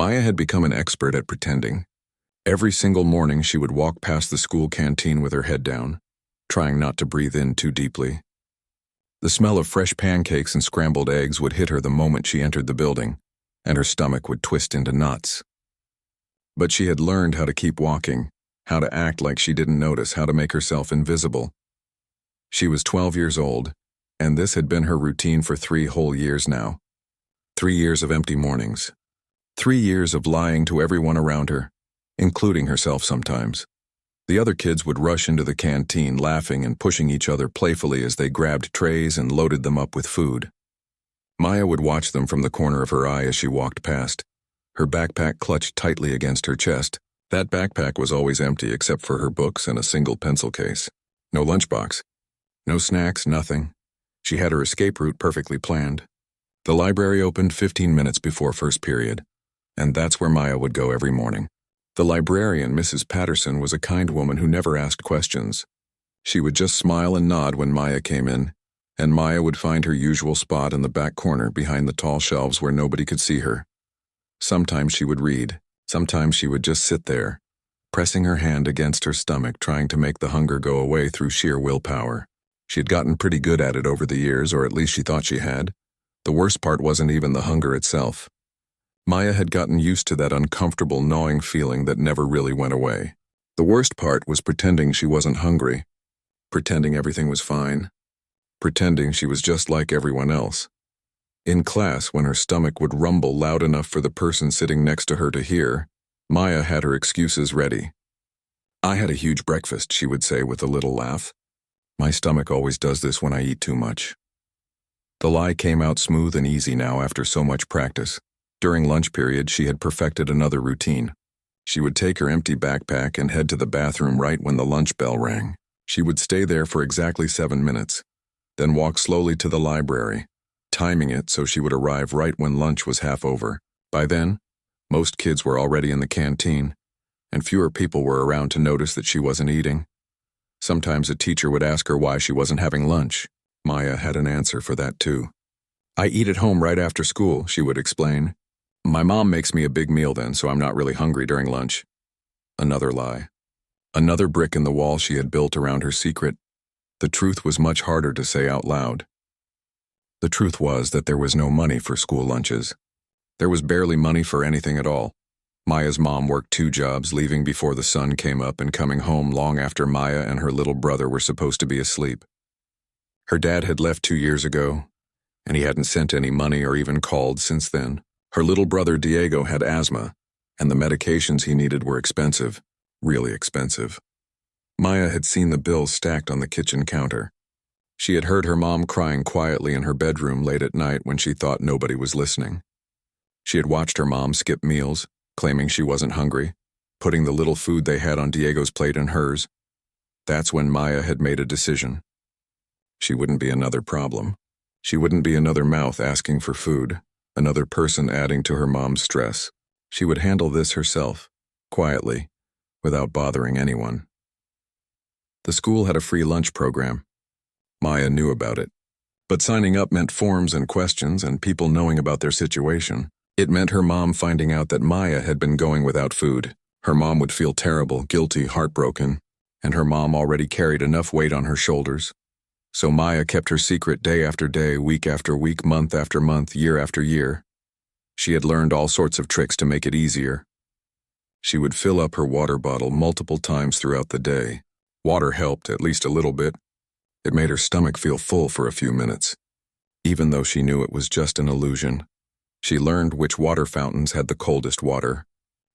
Maya had become an expert at pretending. Every single morning she would walk past the school canteen with her head down, trying not to breathe in too deeply. The smell of fresh pancakes and scrambled eggs would hit her the moment she entered the building, and her stomach would twist into knots. But she had learned how to keep walking, how to act like she didn't notice, how to make herself invisible. She was 12 years old, and this had been her routine for 3 whole years now. 3 years of empty mornings. 3 years of lying to everyone around her, including herself sometimes. The other kids would rush into the canteen laughing and pushing each other playfully as they grabbed trays and loaded them up with food. Maya would watch them from the corner of her eye as she walked past, her backpack clutched tightly against her chest. That backpack was always empty except for her books and a single pencil case. No lunchbox. No snacks, nothing. She had her escape route perfectly planned. The library opened 15 minutes before first period, and that's where Maya would go every morning. The librarian, Mrs. Patterson, was a kind woman who never asked questions. She would just smile and nod when Maya came in, and Maya would find her usual spot in the back corner behind the tall shelves where nobody could see her. Sometimes she would read. Sometimes she would just sit there, pressing her hand against her stomach, trying to make the hunger go away through sheer willpower. She had gotten pretty good at it over the years, or at least she thought she had. The worst part wasn't even the hunger itself. Maya had gotten used to that uncomfortable, gnawing feeling that never really went away. The worst part was pretending she wasn't hungry, pretending everything was fine, pretending she was just like everyone else. In class, when her stomach would rumble loud enough for the person sitting next to her to hear, Maya had her excuses ready. "I had a huge breakfast," she would say with a little laugh. "My stomach always does this when I eat too much." The lie came out smooth and easy now after so much practice. During lunch period, she had perfected another routine. She would take her empty backpack and head to the bathroom right when the lunch bell rang. She would stay there for exactly 7 minutes, then walk slowly to the library, timing it so she would arrive right when lunch was half over. By then, most kids were already in the canteen, and fewer people were around to notice that she wasn't eating. Sometimes a teacher would ask her why she wasn't having lunch. Maya had an answer for that too. "I eat at home right after school," she would explain. "My mom makes me a big meal then, so I'm not really hungry during lunch." Another lie. Another brick in the wall she had built around her secret. The truth was much harder to say out loud. The truth was that there was no money for school lunches. There was barely money for anything at all. Maya's mom worked 2 jobs, leaving before the sun came up and coming home long after Maya and her little brother were supposed to be asleep. Her dad had left 2 years ago, and he hadn't sent any money or even called since then. Her little brother Diego had asthma, and the medications he needed were expensive, really expensive. Maya had seen the bills stacked on the kitchen counter. She had heard her mom crying quietly in her bedroom late at night when she thought nobody was listening. She had watched her mom skip meals, claiming she wasn't hungry, putting the little food they had on Diego's plate in hers. That's when Maya had made a decision. She wouldn't be another problem. She wouldn't be another mouth asking for food, another person adding to her mom's stress. She would handle this herself, quietly, without bothering anyone. The school had a free lunch program. Maya knew about it. But signing up meant forms and questions and people knowing about their situation. It meant her mom finding out that Maya had been going without food. Her mom would feel terrible, guilty, heartbroken, and her mom already carried enough weight on her shoulders. So Maya kept her secret day after day, week after week, month after month, year after year. She had learned all sorts of tricks to make it easier. She would fill up her water bottle multiple times throughout the day. Water helped, at least a little bit. It made her stomach feel full for a few minutes, even though she knew it was just an illusion. She learned which water fountains had the coldest water,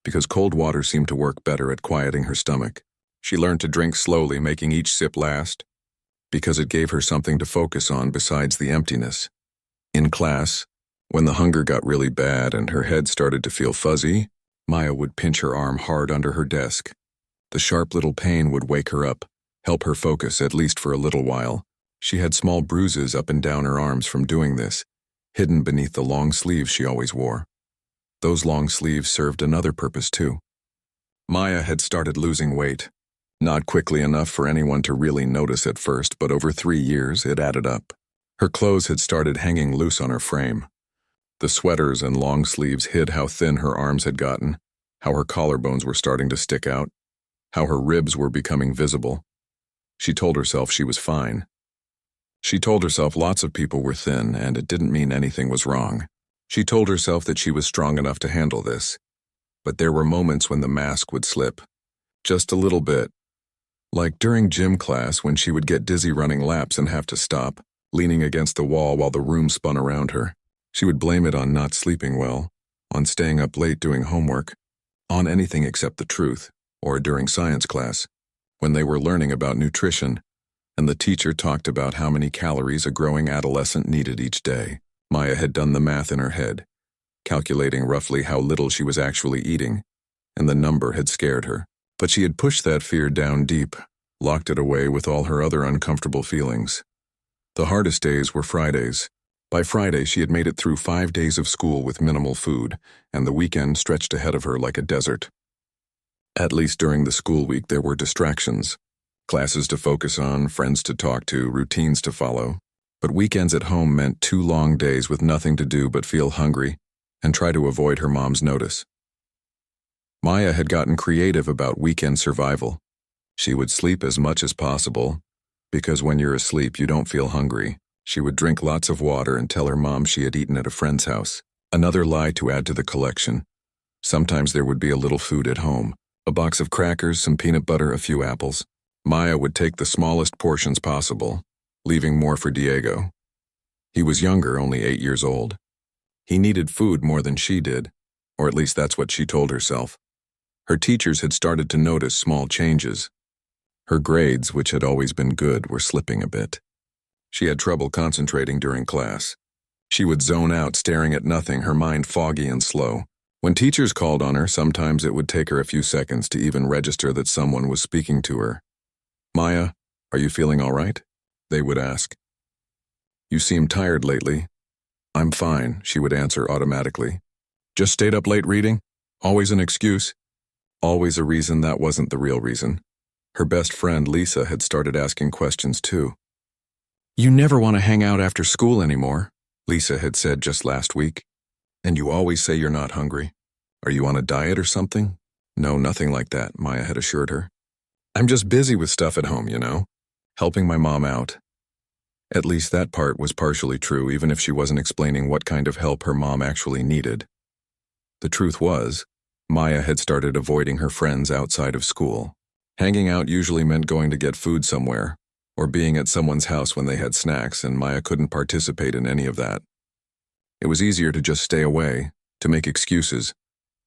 because cold water seemed to work better at quieting her stomach. She learned to drink slowly, making each sip last, because it gave her something to focus on besides the emptiness. In class, when the hunger got really bad and her head started to feel fuzzy, Maya would pinch her arm hard under her desk. The sharp little pain would wake her up, help her focus at least for a little while. She had small bruises up and down her arms from doing this, hidden beneath the long sleeves she always wore. Those long sleeves served another purpose too. Maya had started losing weight. Not quickly enough for anyone to really notice at first, but over 3 years it added up. Her clothes had started hanging loose on her frame. The sweaters and long sleeves hid how thin her arms had gotten, how her collarbones were starting to stick out, how her ribs were becoming visible. She told herself she was fine. She told herself lots of people were thin and it didn't mean anything was wrong. She told herself that she was strong enough to handle this. But there were moments when the mask would slip. Just a little bit. Like during gym class when she would get dizzy running laps and have to stop, leaning against the wall while the room spun around her. She would blame it on not sleeping well, on staying up late doing homework, on anything except the truth, or during science class, when they were learning about nutrition, and the teacher talked about how many calories a growing adolescent needed each day. Maya had done the math in her head, calculating roughly how little she was actually eating, and the number had scared her. But she had pushed that fear down deep, locked it away with all her other uncomfortable feelings. The hardest days were Fridays. By Friday, she had made it through 5 days of school with minimal food, and the weekend stretched ahead of her like a desert. At least during the school week, there were distractions. Classes to focus on, friends to talk to, routines to follow. But weekends at home meant 2 long days with nothing to do but feel hungry and try to avoid her mom's notice. Maya had gotten creative about weekend survival. She would sleep as much as possible, because when you're asleep you don't feel hungry. She would drink lots of water and tell her mom she had eaten at a friend's house. Another lie to add to the collection. Sometimes there would be a little food at home. A box of crackers, some peanut butter, a few apples. Maya would take the smallest portions possible, leaving more for Diego. He was younger, only 8 years old. He needed food more than she did, or at least that's what she told herself. Her teachers had started to notice small changes. Her grades, which had always been good, were slipping a bit. She had trouble concentrating during class. She would zone out, staring at nothing, her mind foggy and slow. When teachers called on her, sometimes it would take her a few seconds to even register that someone was speaking to her. "Maya, are you feeling all right?" they would ask. "You seem tired lately." "I'm fine," she would answer automatically. "Just stayed up late reading? Always an excuse." Always a reason that wasn't the real reason. Her best friend, Lisa, had started asking questions too. "You never want to hang out after school anymore," Lisa had said just last week. "And you always say you're not hungry. Are you on a diet or something?" "No, nothing like that," Maya had assured her. "I'm just busy with stuff at home, helping my mom out." At least that part was partially true, even if she wasn't explaining what kind of help her mom actually needed. The truth was, Maya had started avoiding her friends outside of school. Hanging out usually meant going to get food somewhere, or being at someone's house when they had snacks, and Maya couldn't participate in any of that. It was easier to just stay away, to make excuses,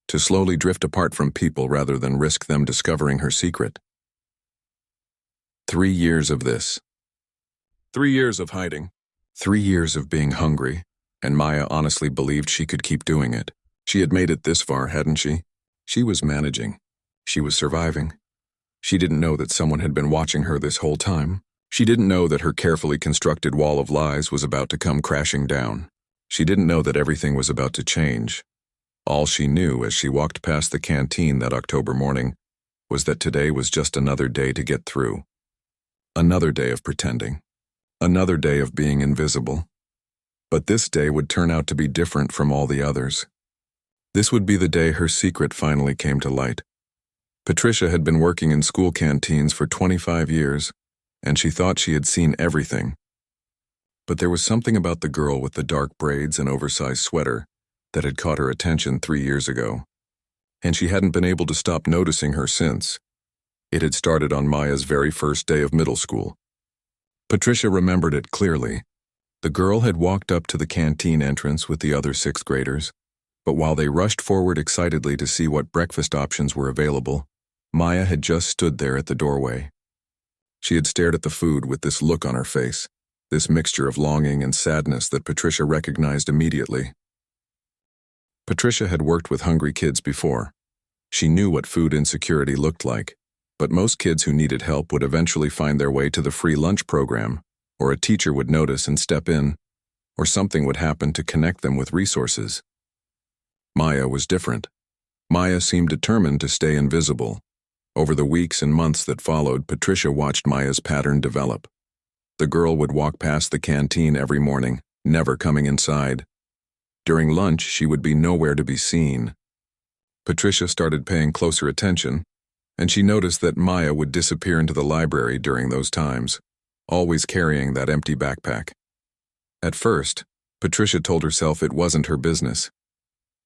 to slowly drift apart from people rather than risk them discovering her secret. 3 years of this. 3 years of hiding. 3 years of being hungry, and Maya honestly believed she could keep doing it. She had made it this far, hadn't she? She was managing. She was surviving. She didn't know that someone had been watching her this whole time. She didn't know that her carefully constructed wall of lies was about to come crashing down. She didn't know that everything was about to change. All she knew as she walked past the canteen that October morning was that today was just another day to get through. Another day of pretending. Another day of being invisible. But this day would turn out to be different from all the others. This would be the day her secret finally came to light. Patricia had been working in school canteens for 25 years, and she thought she had seen everything. But there was something about the girl with the dark braids and oversized sweater that had caught her attention 3 years ago, and she hadn't been able to stop noticing her since. It had started on Maya's very first day of middle school. Patricia remembered it clearly. The girl had walked up to the canteen entrance with the other 6th graders, but while they rushed forward excitedly to see what breakfast options were available, Maya had just stood there at the doorway. She had stared at the food with this look on her face, this mixture of longing and sadness that Patricia recognized immediately. Patricia had worked with hungry kids before. She knew what food insecurity looked like, but most kids who needed help would eventually find their way to the free lunch program, or a teacher would notice and step in, or something would happen to connect them with resources. Maya was different. Maya seemed determined to stay invisible. Over the weeks and months that followed, Patricia watched Maya's pattern develop. The girl would walk past the canteen every morning, never coming inside. During lunch, she would be nowhere to be seen. Patricia started paying closer attention, and she noticed that Maya would disappear into the library during those times, always carrying that empty backpack. At first, Patricia told herself it wasn't her business.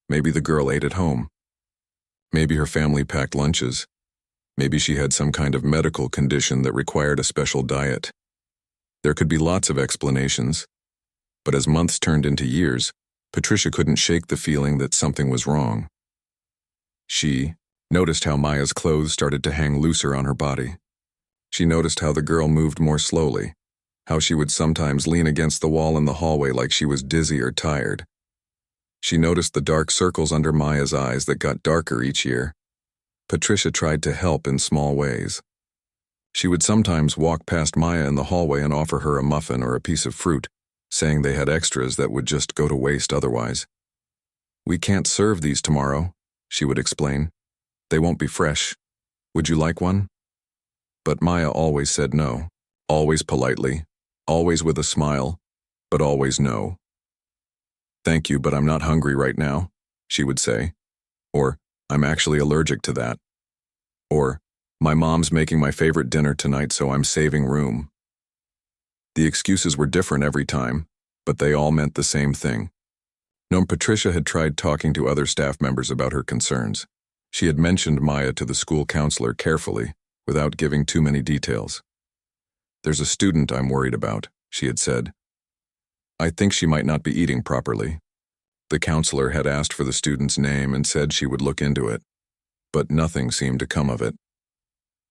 Maybe the girl ate at home. Maybe her family packed lunches. Maybe she had some kind of medical condition that required a special diet. There could be lots of explanations, but as months turned into years, Patricia couldn't shake the feeling that something was wrong. She noticed how Maya's clothes started to hang looser on her body. She noticed how the girl moved more slowly, how she would sometimes lean against the wall in the hallway like she was dizzy or tired. She noticed the dark circles under Maya's eyes that got darker each year. Patricia tried to help in small ways. She would sometimes walk past Maya in the hallway and offer her a muffin or a piece of fruit, saying they had extras that would just go to waste otherwise. "We can't serve these tomorrow," she would explain. "They won't be fresh. Would you like one?" But Maya always said no, always politely, always with a smile, but always no. "Thank you, but I'm not hungry right now," she would say. Or, "I'm actually allergic to that." Or, "My mom's making my favorite dinner tonight, so I'm saving room." The excuses were different every time, but they all meant the same thing. No, Patricia had tried talking to other staff members about her concerns. She had mentioned Maya to the school counselor carefully, without giving too many details. "There's a student I'm worried about," she had said. "I think she might not be eating properly." The counselor had asked for the student's name and said she would look into it, but nothing seemed to come of it.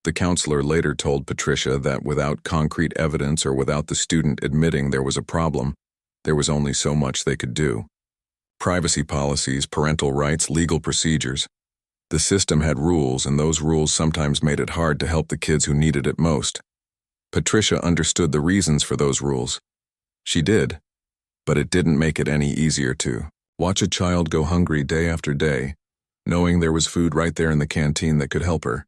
The counselor later told Patricia that without concrete evidence or without the student admitting there was a problem, there was only so much they could do. Privacy policies, parental rights, legal procedures. The system had rules, and those rules sometimes made it hard to help the kids who needed it most. Patricia understood the reasons for those rules. She did, but it didn't make it any easier to watch a child go hungry day after day, knowing there was food right there in the canteen that could help her.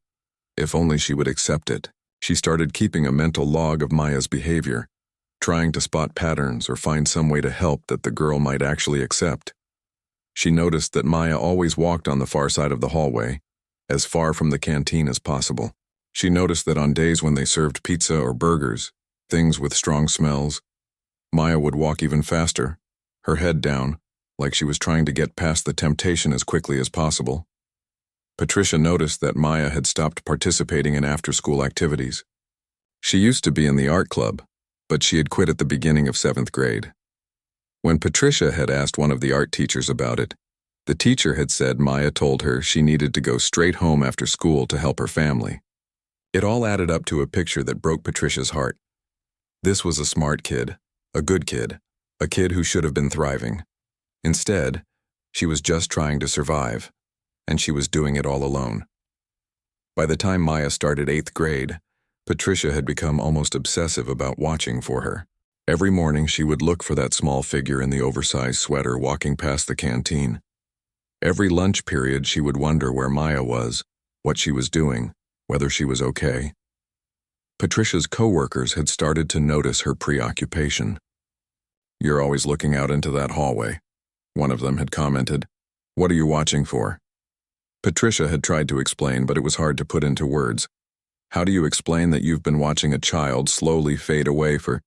If only she would accept it. She started keeping a mental log of Maya's behavior, trying to spot patterns or find some way to help that the girl might actually accept. She noticed that Maya always walked on the far side of the hallway, as far from the canteen as possible. She noticed that on days when they served pizza or burgers, things with strong smells, Maya would walk even faster, her head down, like she was trying to get past the temptation as quickly as possible. Patricia noticed that Maya had stopped participating in after-school activities. She used to be in the art club, but she had quit at the beginning of 7th grade. When Patricia had asked one of the art teachers about it, the teacher had said Maya told her she needed to go straight home after school to help her family. It all added up to a picture that broke Patricia's heart. This was a smart kid, a good kid, a kid who should have been thriving. Instead, she was just trying to survive, and she was doing it all alone. By the time Maya started 8th grade, Patricia had become almost obsessive about watching for her. Every morning she would look for that small figure in the oversized sweater walking past the canteen. Every lunch period she would wonder where Maya was, what she was doing, whether she was okay. Patricia's co-workers had started to notice her preoccupation. "You're always looking out into that hallway," one of them had commented. "What are you watching for?" Patricia had tried to explain, but it was hard to put into words. How do you explain that you've been watching a child slowly fade away for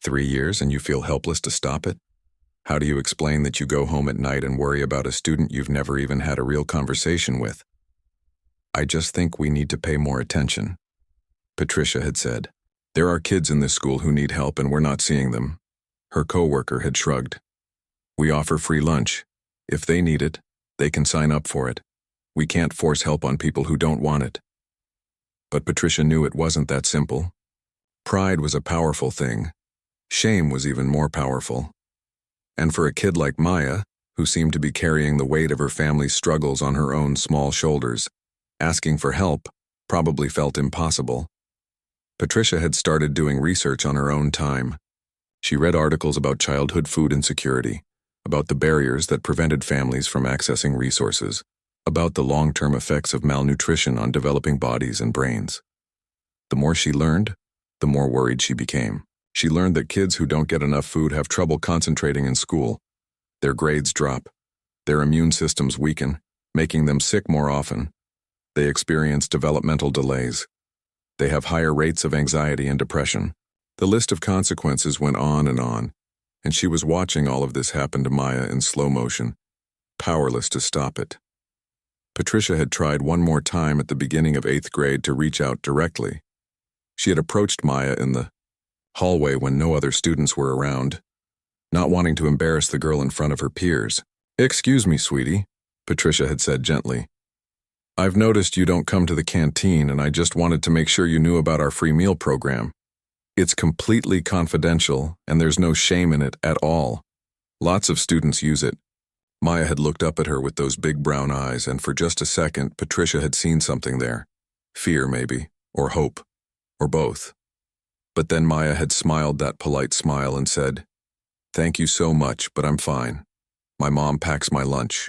3 years and you feel helpless to stop it? How do you explain that you go home at night and worry about a student you've never even had a real conversation with? "I just think we need to pay more attention," Patricia had said. "There are kids in this school who need help and we're not seeing them." Her co-worker had shrugged. "We offer free lunch. If they need it, they can sign up for it. We can't force help on people who don't want it." But Patricia knew it wasn't that simple. Pride was a powerful thing. Shame was even more powerful. And for a kid like Maya, who seemed to be carrying the weight of her family's struggles on her own small shoulders, asking for help probably felt impossible. Patricia had started doing research on her own time. She read articles about childhood food insecurity, about the barriers that prevented families from accessing resources, about the long-term effects of malnutrition on developing bodies and brains. The more she learned, the more worried she became. She learned that kids who don't get enough food have trouble concentrating in school, Their grades drop. Their immune systems weaken, making them sick more often. They experience developmental delays. They have higher rates of anxiety and depression. The list of consequences went on, and she was watching all of this happen to Maya in slow motion, powerless to stop it. Patricia had tried one more time at the beginning of 8th grade to reach out directly. She had approached Maya in the hallway when no other students were around, not wanting to embarrass the girl in front of her peers. "Excuse me, sweetie," Patricia had said gently. "I've noticed you don't come to the canteen, and I just wanted to make sure you knew about our free meal program. It's completely confidential, and there's no shame in it at all. Lots of students use it." Maya had looked up at her with those big brown eyes, and for just a second, Patricia had seen something there. Fear, maybe, or hope, or both. But then Maya had smiled that polite smile and said, "Thank you so much, but I'm fine. My mom packs my lunch.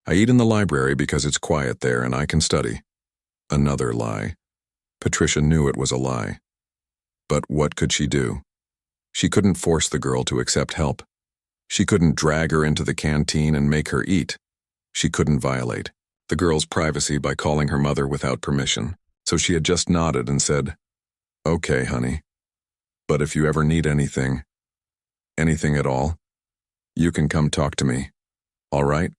I eat in the library because it's quiet there and I can study." Another lie. Patricia knew it was a lie. But what could she do? She couldn't force the girl to accept help. She couldn't drag her into the canteen and make her eat. She couldn't violate the girl's privacy by calling her mother without permission. So she had just nodded and said, "Okay, honey. But if you ever need anything at all, you can come talk to me. All right?"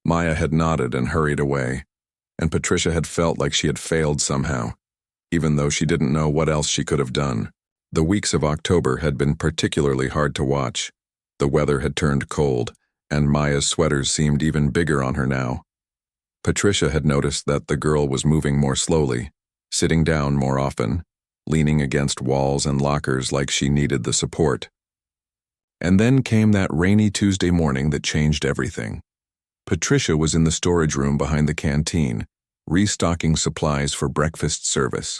Maya had nodded and hurried away, and Patricia had felt like she had failed somehow, even though she didn't know what else she could have done. The weeks of October had been particularly hard to watch. The weather had turned cold, and Maya's sweaters seemed even bigger on her now. Patricia had noticed that the girl was moving more slowly, sitting down more often, leaning against walls and lockers like she needed the support. And then came that rainy Tuesday morning that changed everything. Patricia was in the storage room behind the canteen, restocking supplies for breakfast service.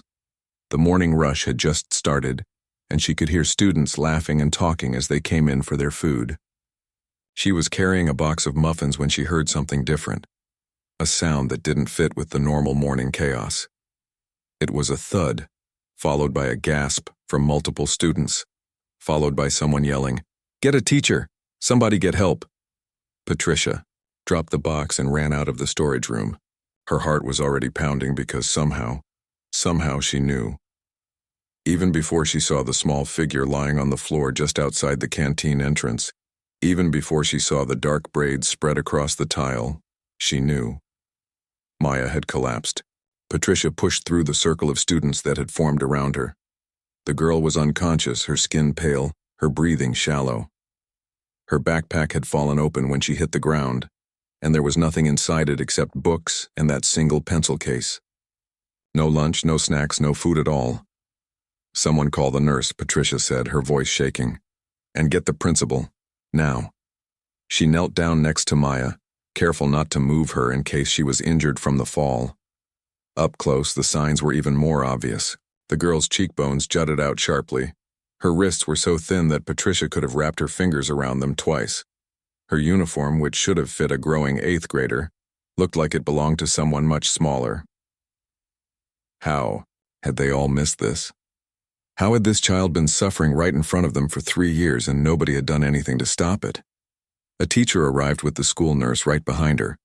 The morning rush had just started, and she could hear students laughing and talking as they came in for their food. She was carrying a box of muffins when she heard something different, a sound that didn't fit with the normal morning chaos. It was a thud, followed by a gasp from multiple students, followed by someone yelling, "Get a teacher! Somebody get help!" Patricia dropped the box and ran out of the storage room. Her heart was already pounding because somehow she knew. Even before she saw the small figure lying on the floor just outside the canteen entrance, even before she saw the dark braids spread across the tile, she knew. Maya had collapsed. Patricia pushed through the circle of students that had formed around her. The girl was unconscious, her skin pale, her breathing shallow. Her backpack had fallen open when she hit the ground, and there was nothing inside it except books and that single pencil case. No lunch, no snacks, no food at all. "Someone call the nurse," Patricia said, her voice shaking. "And get the principal. Now." She knelt down next to Maya, careful not to move her in case she was injured from the fall. Up close, the signs were even more obvious. The girl's cheekbones jutted out sharply. Her wrists were so thin that Patricia could have wrapped her fingers around them twice. Her uniform, which should have fit a growing 8th grader, looked like it belonged to someone much smaller. How had they all missed this? How had this child been suffering right in front of them for 3 years and nobody had done anything to stop it? A teacher arrived with the school nurse right behind her.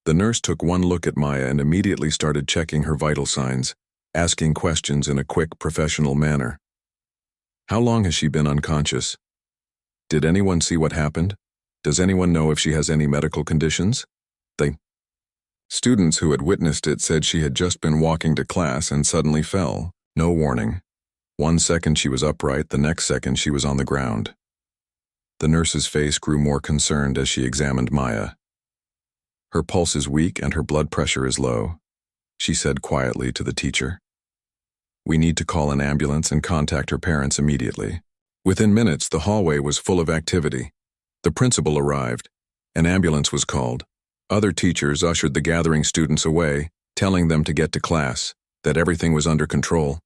The nurse took one look at Maya and immediately started checking her vital signs, asking questions in a quick, professional manner. "How long has she been unconscious? Did anyone see what happened? Does anyone know if she has any medical conditions?" Students who had witnessed it said she had just been walking to class and suddenly fell. No warning. One second she was upright, the next second she was on the ground. The nurse's face grew more concerned as she examined Maya. "Her pulse is weak and her blood pressure is low," she said quietly to the teacher. "We need to call an ambulance and contact her parents immediately." Within minutes, the hallway was full of activity. The principal arrived. An ambulance was called. Other teachers ushered the gathering students away, telling them to get to class, that everything was under control.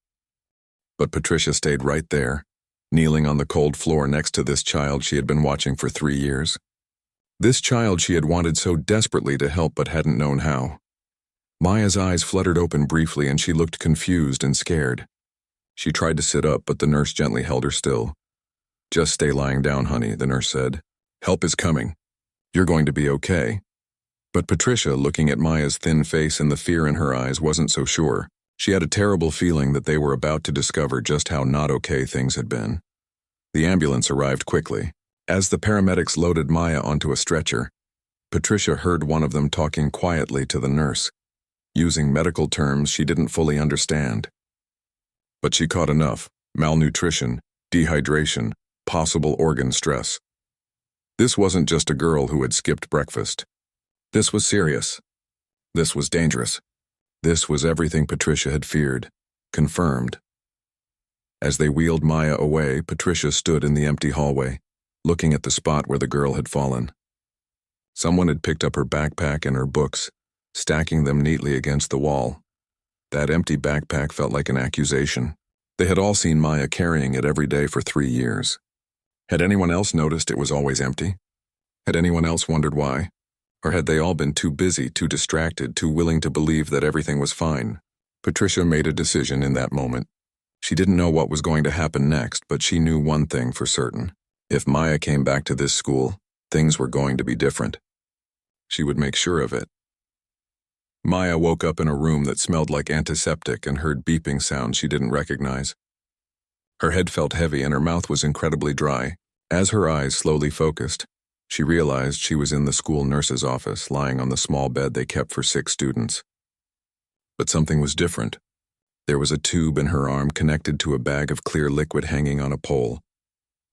But Patricia stayed right there, kneeling on the cold floor next to this child she had been watching for 3 years. This child she had wanted so desperately to help but hadn't known how. Maya's eyes fluttered open briefly and she looked confused and scared. She tried to sit up, but the nurse gently held her still. "Just stay lying down, honey," the nurse said. Help is coming. You're going to be okay. But Patricia, looking at Maya's thin face and the fear in her eyes, wasn't so sure. She had a terrible feeling that they were about to discover just how not okay things had been. The ambulance arrived quickly. As the paramedics loaded Maya onto a stretcher, Patricia heard one of them talking quietly to the nurse, using medical terms she didn't fully understand. But she caught enough: malnutrition, dehydration, possible organ stress. This wasn't just a girl who had skipped breakfast. This was serious. This was dangerous. This was everything Patricia had feared, confirmed. As they wheeled Maya away, Patricia stood in the empty hallway, looking at the spot where the girl had fallen. Someone had picked up her backpack and her books, stacking them neatly against the wall. That empty backpack felt like an accusation. They had all seen Maya carrying it every day for 3 years. Had anyone else noticed it was always empty? Had anyone else wondered why? Or had they all been too busy, too distracted, too willing to believe that everything was fine? Patricia made a decision in that moment. She didn't know what was going to happen next, but she knew one thing for certain. If Maya came back to this school, things were going to be different. She would make sure of it. Maya woke up in a room that smelled like antiseptic and heard beeping sounds she didn't recognize. Her head felt heavy and her mouth was incredibly dry. As her eyes slowly focused, she realized she was in the school nurse's office, lying on the small bed they kept for sick students. But something was different. There was a tube in her arm connected to a bag of clear liquid hanging on a pole.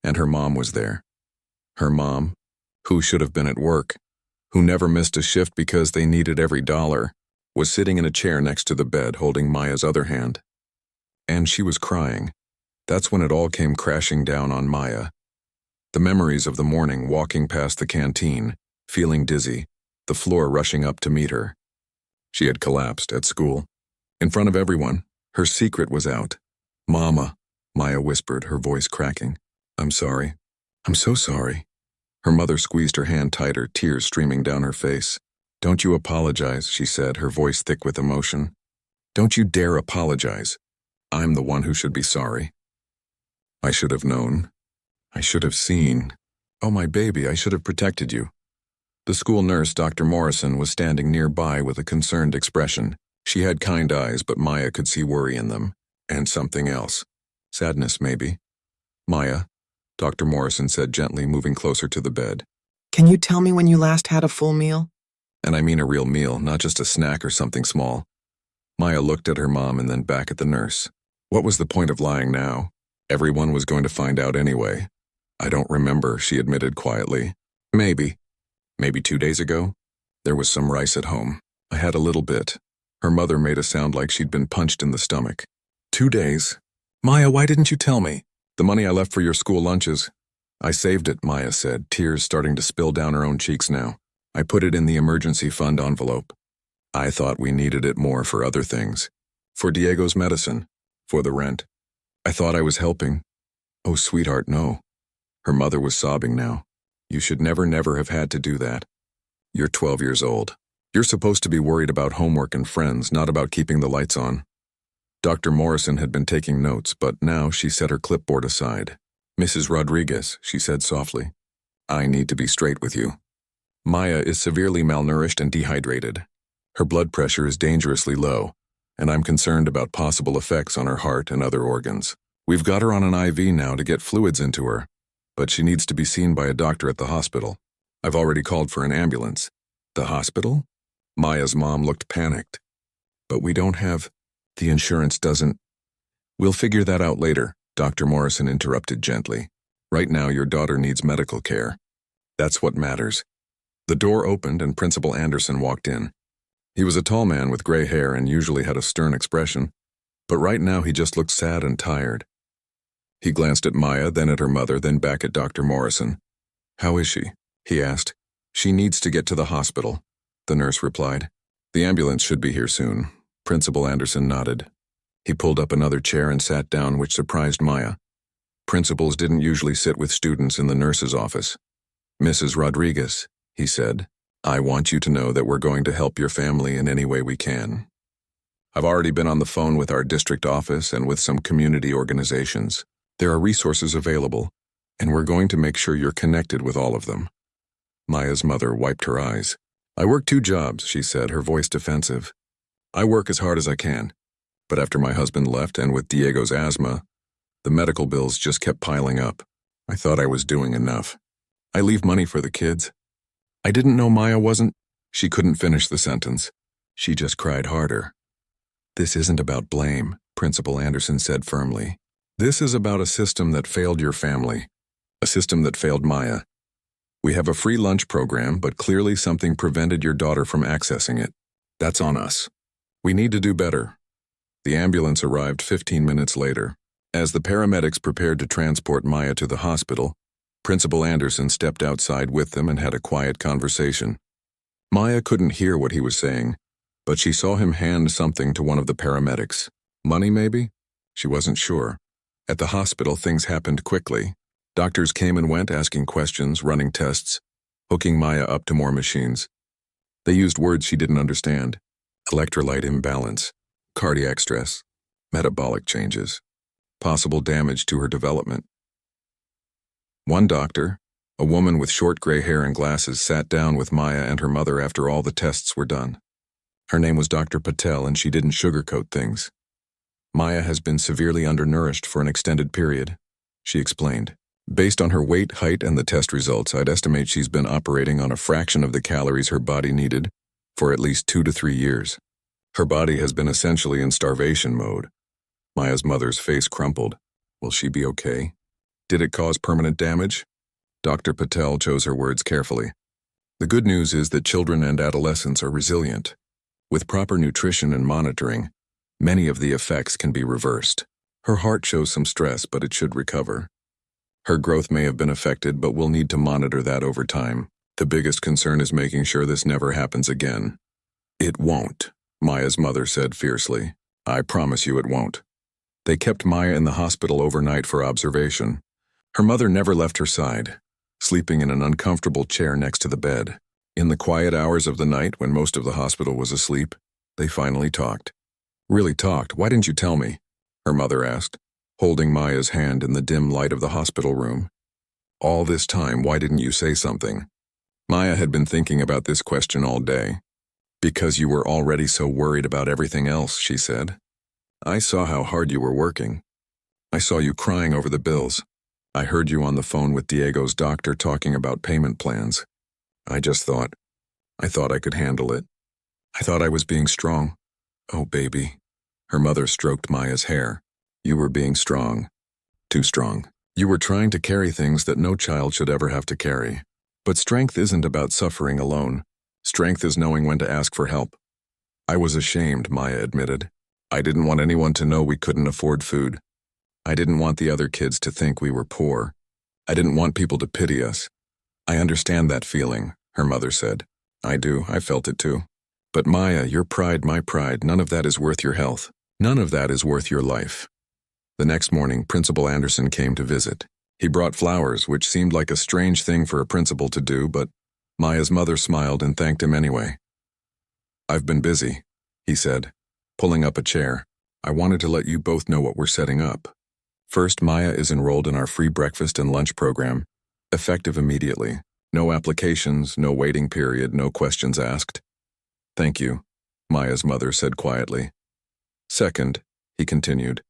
And her mom was there. Her mom, who should have been at work, who never missed a shift because they needed every dollar, was sitting in a chair next to the bed holding Maya's other hand. And she was crying. That's when it all came crashing down on Maya. The memories of the morning, walking past the canteen, feeling dizzy, the floor rushing up to meet her. She had collapsed at school. In front of everyone, her secret was out. "Mama," Maya whispered, her voice cracking. "I'm sorry. I'm so sorry." Her mother squeezed her hand tighter, tears streaming down her face. "Don't you apologize," she said, her voice thick with emotion. "Don't you dare apologize. I'm the one who should be sorry. I should have known. I should have seen. Oh, my baby, I should have protected you." The school nurse, Dr. Morrison, was standing nearby with a concerned expression. She had kind eyes, but Maya could see worry in them. And something else. Sadness, maybe. "Maya," Dr. Morrison said gently, moving closer to the bed. "Can you tell me when you last had a full meal?" "And I mean a real meal, not just a snack or something small." Maya looked at her mom and then back at the nurse. What was the point of lying now? Everyone was going to find out anyway. "I don't remember," she admitted quietly. Maybe 2 days ago. There was some rice at home. I had a little bit." Her mother made a sound like she'd been punched in the stomach. 2 days? Maya, why didn't you tell me? "The money I left for your school lunches. I saved it," Maya said, tears starting to spill down her own cheeks now. "I put it in the emergency fund envelope. I thought we needed it more for other things. For Diego's medicine. For the rent. I thought I was helping." "Oh, sweetheart, no." Her mother was sobbing now. "You should never have had to do that. You're 12 years old. You're supposed to be worried about homework and friends, not about keeping the lights on." Dr. Morrison had been taking notes, but now she set her clipboard aside. "Mrs. Rodriguez," she said softly, "I need to be straight with you. Maya is severely malnourished and dehydrated. Her blood pressure is dangerously low, and I'm concerned about possible effects on her heart and other organs. We've got her on an IV now to get fluids into her, but she needs to be seen by a doctor at the hospital. I've already called for an ambulance." "The hospital?" Maya's mom looked panicked. "But we don't have... the insurance doesn't..." "We'll figure that out later," Dr. Morrison interrupted gently. "Right now, your daughter needs medical care. That's what matters." The door opened and Principal Anderson walked in. He was a tall man with gray hair and usually had a stern expression, but right now he just looked sad and tired. He glanced at Maya, then at her mother, then back at Dr. Morrison. "How is she?" he asked. "She needs to get to the hospital," the nurse replied. "The ambulance should be here soon." Principal Anderson nodded. He pulled up another chair and sat down, which surprised Maya. Principals didn't usually sit with students in the nurse's office. "Mrs. Rodriguez," he said, "I want you to know that we're going to help your family in any way we can. I've already been on the phone with our district office and with some community organizations. There are resources available, and we're going to make sure you're connected with all of them. Maya's mother wiped her eyes. I work 2 jobs, she said, her voice defensive. I work as hard as I can. But after my husband left and with Diego's asthma, the medical bills just kept piling up. I thought I was doing enough. I leave money for the kids. I didn't know Maya wasn't. She couldn't finish the sentence. She just cried harder. This isn't about blame, Principal Anderson said firmly. This is about a system that failed your family. A system that failed Maya. We have a free lunch program, but clearly something prevented your daughter from accessing it. That's on us. We need to do better. The ambulance arrived 15 minutes later. As the paramedics prepared to transport Maya to the hospital, Principal Anderson stepped outside with them and had a quiet conversation. Maya couldn't hear what he was saying, but she saw him hand something to one of the paramedics. Money, maybe? She wasn't sure. At the hospital, things happened quickly. Doctors came and went, asking questions, running tests, hooking Maya up to more machines. They used words she didn't understand. Electrolyte imbalance, cardiac stress, metabolic changes, possible damage to her development. One doctor, a woman with short gray hair and glasses, sat down with Maya and her mother after all the tests were done. Her name was Dr. Patel, and she didn't sugarcoat things. Maya has been severely undernourished for an extended period, she explained. Based on her weight, height, and the test results, I'd estimate she's been operating on a fraction of the calories her body needed for at least 2 to 3 years. Her body has been essentially in starvation mode. Maya's mother's face crumpled. Will she be okay? Did it cause permanent damage? Dr. Patel chose her words carefully. The good news is that children and adolescents are resilient. With proper nutrition and monitoring, many of the effects can be reversed. Her heart shows some stress, but it should recover. Her growth may have been affected, but we'll need to monitor that over time. The biggest concern is making sure this never happens again. It won't, Maya's mother said fiercely. I promise you it won't. They kept Maya in the hospital overnight for observation. Her mother never left her side, sleeping in an uncomfortable chair next to the bed. In the quiet hours of the night, when most of the hospital was asleep, they finally talked. Really talked? Why didn't you tell me? Her mother asked, holding Maya's hand in the dim light of the hospital room. All this time, why didn't you say something? Maya had been thinking about this question all day. Because you were already so worried about everything else, she said. I saw how hard you were working. I saw you crying over the bills. I heard you on the phone with Diego's doctor talking about payment plans. I thought I could handle it. I thought I was being strong. Oh, baby. Her mother stroked Maya's hair. You were being strong. Too strong. You were trying to carry things that no child should ever have to carry. But strength isn't about suffering alone. Strength is knowing when to ask for help. I was ashamed, Maya admitted. I didn't want anyone to know we couldn't afford food. I didn't want the other kids to think we were poor. I didn't want people to pity us. I understand that feeling, her mother said. I do, I felt it too. But Maya, your pride, my pride, none of that is worth your health. None of that is worth your life. The next morning, Principal Anderson came to visit. He brought flowers, which seemed like a strange thing for a principal to do, but Maya's mother smiled and thanked him anyway. I've been busy, he said, pulling up a chair. I wanted to let you both know what we're setting up. First, Maya is enrolled in our free breakfast and lunch program, effective immediately. No applications, no waiting period, no questions asked. Thank you, Maya's mother said quietly. Second, he continued,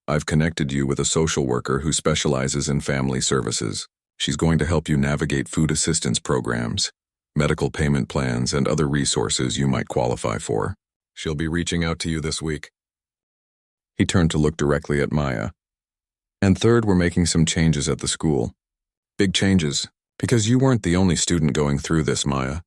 I've connected you with a social worker who specializes in family services. She's going to help you navigate food assistance programs, medical payment plans, and other resources you might qualify for. She'll be reaching out to you this week. He turned to look directly at Maya. And third, we're making some changes at the school. Big changes, because you weren't the only student going through this, Maya.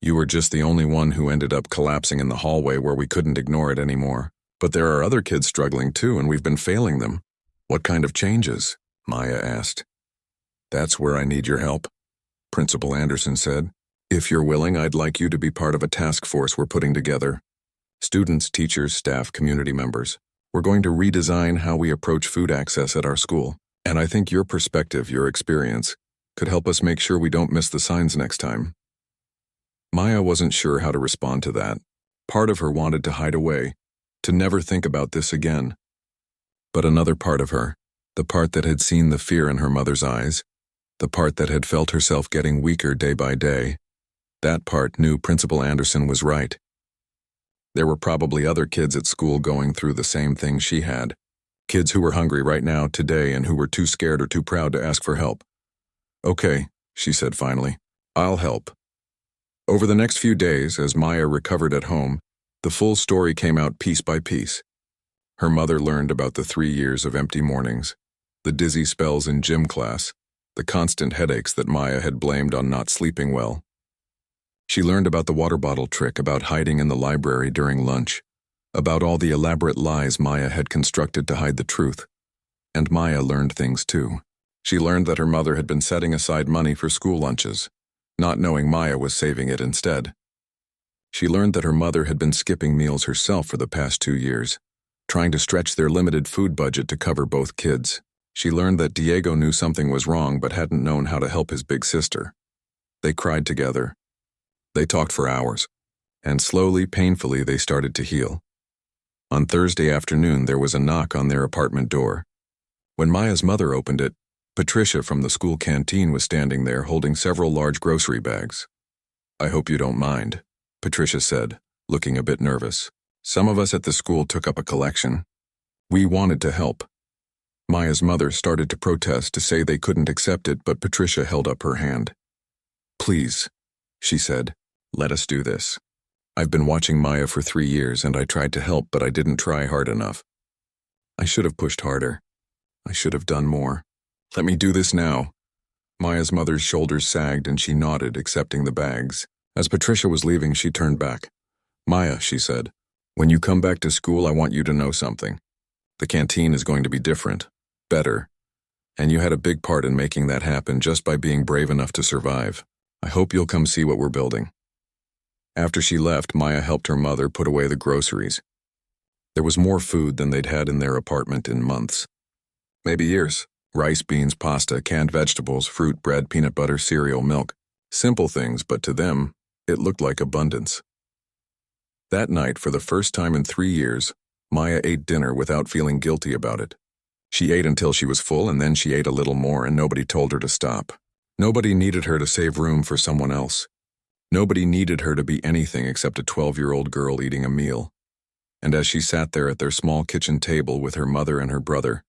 You were just the only one who ended up collapsing in the hallway where we couldn't ignore it anymore. But there are other kids struggling too, and we've been failing them. What kind of changes? Maya asked. That's where I need your help, Principal Anderson said. If you're willing, I'd like you to be part of a task force we're putting together. Students, teachers, staff, community members. We're going to redesign how we approach food access at our school. And I think your perspective, your experience, could help us make sure we don't miss the signs next time. Maya wasn't sure how to respond to that. Part of her wanted to hide away, to never think about this again. But another part of her, the part that had seen the fear in her mother's eyes, the part that had felt herself getting weaker day by day. That part knew Principal Anderson was right. There were probably other kids at school going through the same thing she had. Kids who were hungry right now, today, and who were too scared or too proud to ask for help. "Okay," she said finally. "I'll help." Over the next few days, as Maya recovered at home, the full story came out piece by piece. Her mother learned about the 3 years of empty mornings, the dizzy spells in gym class, the constant headaches that Maya had blamed on not sleeping well. She learned about the water bottle trick, about hiding in the library during lunch, about all the elaborate lies Maya had constructed to hide the truth. And Maya learned things too. She learned that her mother had been setting aside money for school lunches, not knowing Maya was saving it instead. She learned that her mother had been skipping meals herself for the past 2 years, trying to stretch their limited food budget to cover both kids. She learned that Diego knew something was wrong but hadn't known how to help his big sister. They cried together. They talked for hours, and slowly, painfully, they started to heal. On Thursday afternoon, there was a knock on their apartment door. When Maya's mother opened it, Patricia from the school canteen was standing there holding several large grocery bags. "I hope you don't mind," Patricia said, looking a bit nervous. "Some of us at the school took up a collection. We wanted to help." Maya's mother started to protest, to say they couldn't accept it, but Patricia held up her hand. "Please," she said, "let us do this. I've been watching Maya for 3 years, and I tried to help, but I didn't try hard enough. I should have pushed harder. I should have done more. Let me do this now." Maya's mother's shoulders sagged, and she nodded, accepting the bags. As Patricia was leaving, she turned back. "Maya," she said, "when you come back to school, I want you to know something. The canteen is going to be different, better, and you had a big part in making that happen just by being brave enough to survive. I hope you'll come see what we're building." After she left, Maya helped her mother put away the groceries. There was more food than they'd had in their apartment in months. Maybe years. Rice, beans, pasta, canned vegetables, fruit, bread, peanut butter, cereal, milk. Simple things, but to them, it looked like abundance. That night, for the first time in 3 years, Maya ate dinner without feeling guilty about it. She ate until she was full, and then she ate a little more, and nobody told her to stop. Nobody needed her to save room for someone else. Nobody needed her to be anything except a 12-year-old girl eating a meal. And as she sat there at their small kitchen table with her mother and her brother,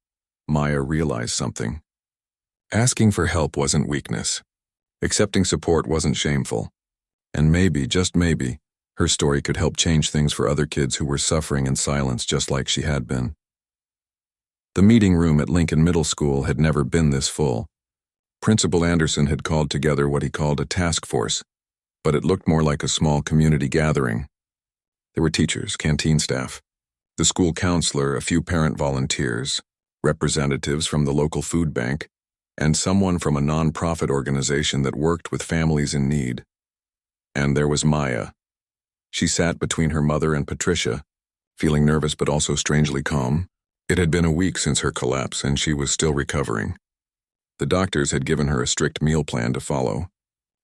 Maya realized something. Asking for help wasn't weakness. Accepting support wasn't shameful. And maybe, just maybe, her story could help change things for other kids who were suffering in silence just like she had been. The meeting room at Lincoln Middle School had never been this full. Principal Anderson had called together what he called a task force, but it looked more like a small community gathering. There were teachers, canteen staff, the school counselor, a few parent volunteers, representatives from the local food bank, and someone from a non-profit organization that worked with families in need. And there was Maya. She sat between her mother and Patricia, feeling nervous but also strangely calm. It had been a week since her collapse, and she was still recovering. The doctors had given her a strict meal plan to follow,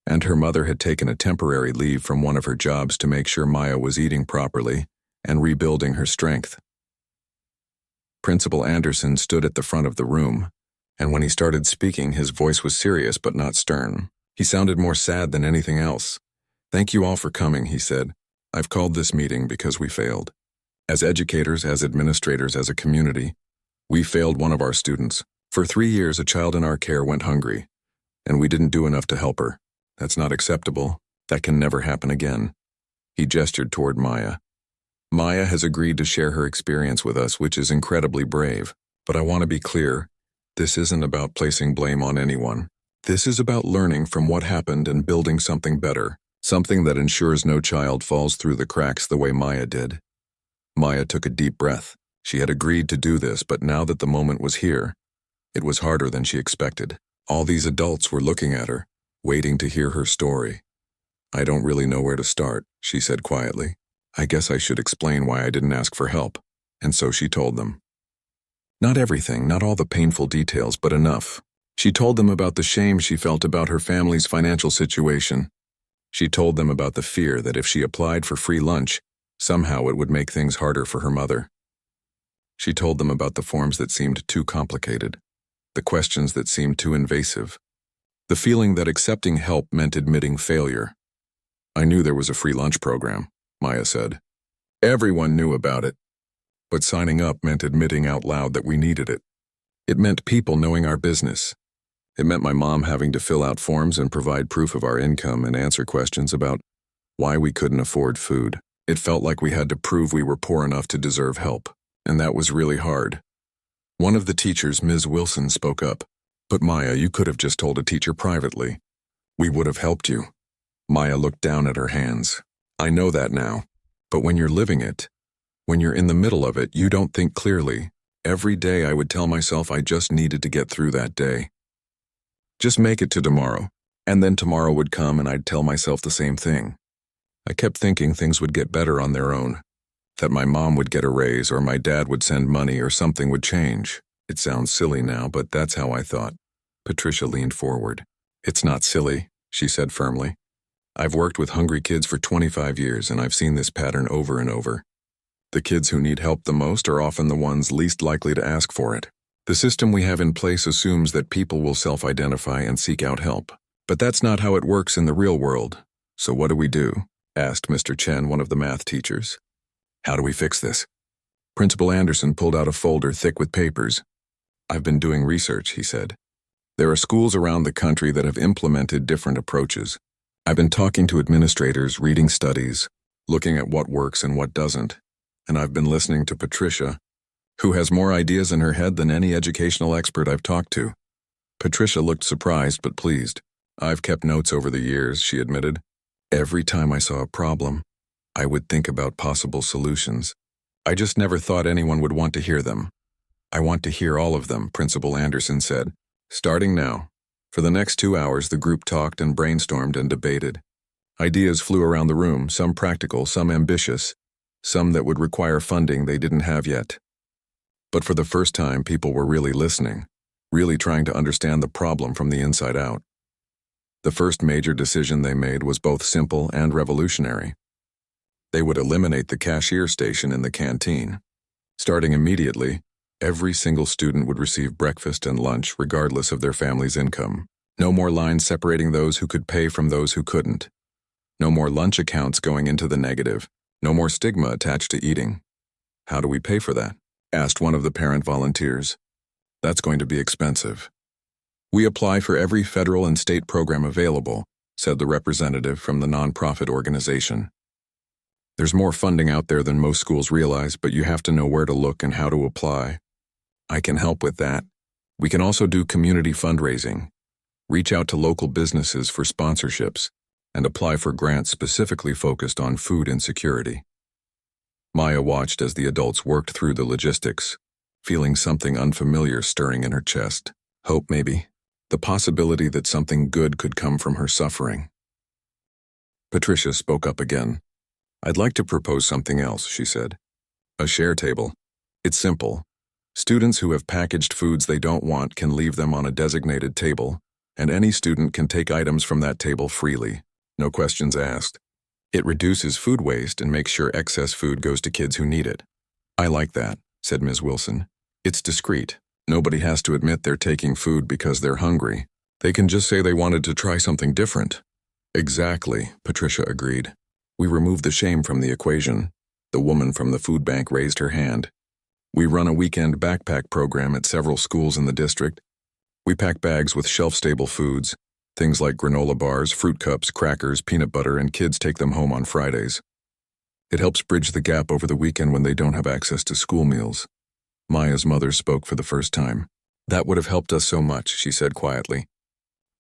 and her mother had taken a temporary leave from one of her jobs to make sure Maya was eating properly and rebuilding her strength. Principal Anderson stood at the front of the room, and when he started speaking, his voice was serious but not stern. He sounded more sad than anything else. "Thank you all for coming," he said. "I've called this meeting because we failed. As educators, as administrators, as a community, we failed one of our students. For 3 years, a child in our care went hungry, and we didn't do enough to help her. That's not acceptable. That can never happen again." He gestured toward Maya. "Maya has agreed to share her experience with us, which is incredibly brave. But I want to be clear, this isn't about placing blame on anyone. This is about learning from what happened and building something better, something that ensures no child falls through the cracks the way Maya did." Maya took a deep breath. She had agreed to do this, but now that the moment was here, it was harder than she expected. All these adults were looking at her, waiting to hear her story. "I don't really know where to start," she said quietly. "I guess I should explain why I didn't ask for help." And so she told them. Not everything, not all the painful details, but enough. She told them about the shame she felt about her family's financial situation. She told them about the fear that if she applied for free lunch, somehow it would make things harder for her mother. She told them about the forms that seemed too complicated, the questions that seemed too invasive, The feeling that accepting help meant admitting failure. I knew there was a free lunch program, Maya said. Everyone knew about it. But signing up meant admitting out loud that we needed it. It meant people knowing our business. It meant my mom having to fill out forms and provide proof of our income and answer questions about why we couldn't afford food. It felt like we had to prove we were poor enough to deserve help, and that was really hard. One of the teachers, Ms. Wilson, spoke up. But Maya, you could have just told a teacher privately. We would have helped you. Maya looked down at her hands. I know that now. But when you're living it, when you're in the middle of it, you don't think clearly. Every day I would tell myself I just needed to get through that day. Just make it to tomorrow. And then tomorrow would come and I'd tell myself the same thing. I kept thinking things would get better on their own. That my mom would get a raise or my dad would send money or something would change. It sounds silly now, but that's how I thought. Patricia leaned forward. It's not silly, she said firmly. I've worked with hungry kids for 25 years and I've seen this pattern over and over. The kids who need help the most are often the ones least likely to ask for it. The system we have in place assumes that people will self-identify and seek out help. But that's not how it works in the real world. So what do we do? Asked Mr. Chen, one of the math teachers. How do we fix this? Principal Anderson pulled out a folder thick with papers. I've been doing research, he said. There are schools around the country that have implemented different approaches. I've been talking to administrators, reading studies, looking at what works and what doesn't. And I've been listening to Patricia, who has more ideas in her head than any educational expert I've talked to. Patricia looked surprised but pleased. I've kept notes over the years, she admitted. Every time I saw a problem, I would think about possible solutions. I just never thought anyone would want to hear them. I want to hear all of them, Principal Anderson said. Starting now. For the next 2 hours, the group talked and brainstormed and debated. Ideas flew around the room, some practical, some ambitious, some that would require funding they didn't have yet. But for the first time, people were really listening, really trying to understand the problem from the inside out. The first major decision they made was both simple and revolutionary. They would eliminate the cashier station in the canteen. Starting immediately, every single student would receive breakfast and lunch regardless of their family's income. No more lines separating those who could pay from those who couldn't. No more lunch accounts going into the negative. No more stigma attached to eating. How do we pay for that? Asked one of the parent volunteers. That's going to be expensive. We apply for every federal and state program available, said the representative from the nonprofit organization. There's more funding out there than most schools realize, but you have to know where to look and how to apply. I can help with that. We can also do community fundraising, reach out to local businesses for sponsorships, and apply for grants specifically focused on food insecurity. Maya watched as the adults worked through the logistics, feeling something unfamiliar stirring in her chest. Hope, maybe. The possibility that something good could come from her suffering. Patricia spoke up again. I'd like to propose something else, she said. A share table. It's simple. Students who have packaged foods they don't want can leave them on a designated table, and any student can take items from that table freely, no questions asked. It reduces food waste and makes sure excess food goes to kids who need it. I like that, said Ms. Wilson. It's discreet. Nobody has to admit they're taking food because they're hungry. They can just say they wanted to try something different. Exactly, Patricia agreed. We removed the shame from the equation. The woman from the food bank raised her hand. We run a weekend backpack program at several schools in the district. We pack bags with shelf-stable foods, things like granola bars, fruit cups, crackers, peanut butter, and kids take them home on Fridays. It helps bridge the gap over the weekend when they don't have access to school meals. Maya's mother spoke for the first time. That would have helped us so much, she said quietly.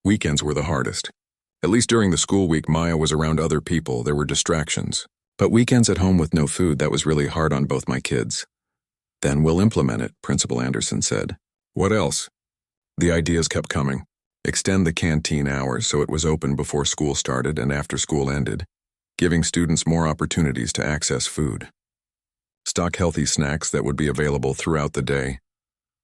Weekends were the hardest. At least during the school week, Maya was around other people, there were distractions. But weekends at home with no food, that was really hard on both my kids. Then we'll implement it, Principal Anderson said. What else? The ideas kept coming. Extend the canteen hours so it was open before school started and after school ended, giving students more opportunities to access food. Stock healthy snacks that would be available throughout the day,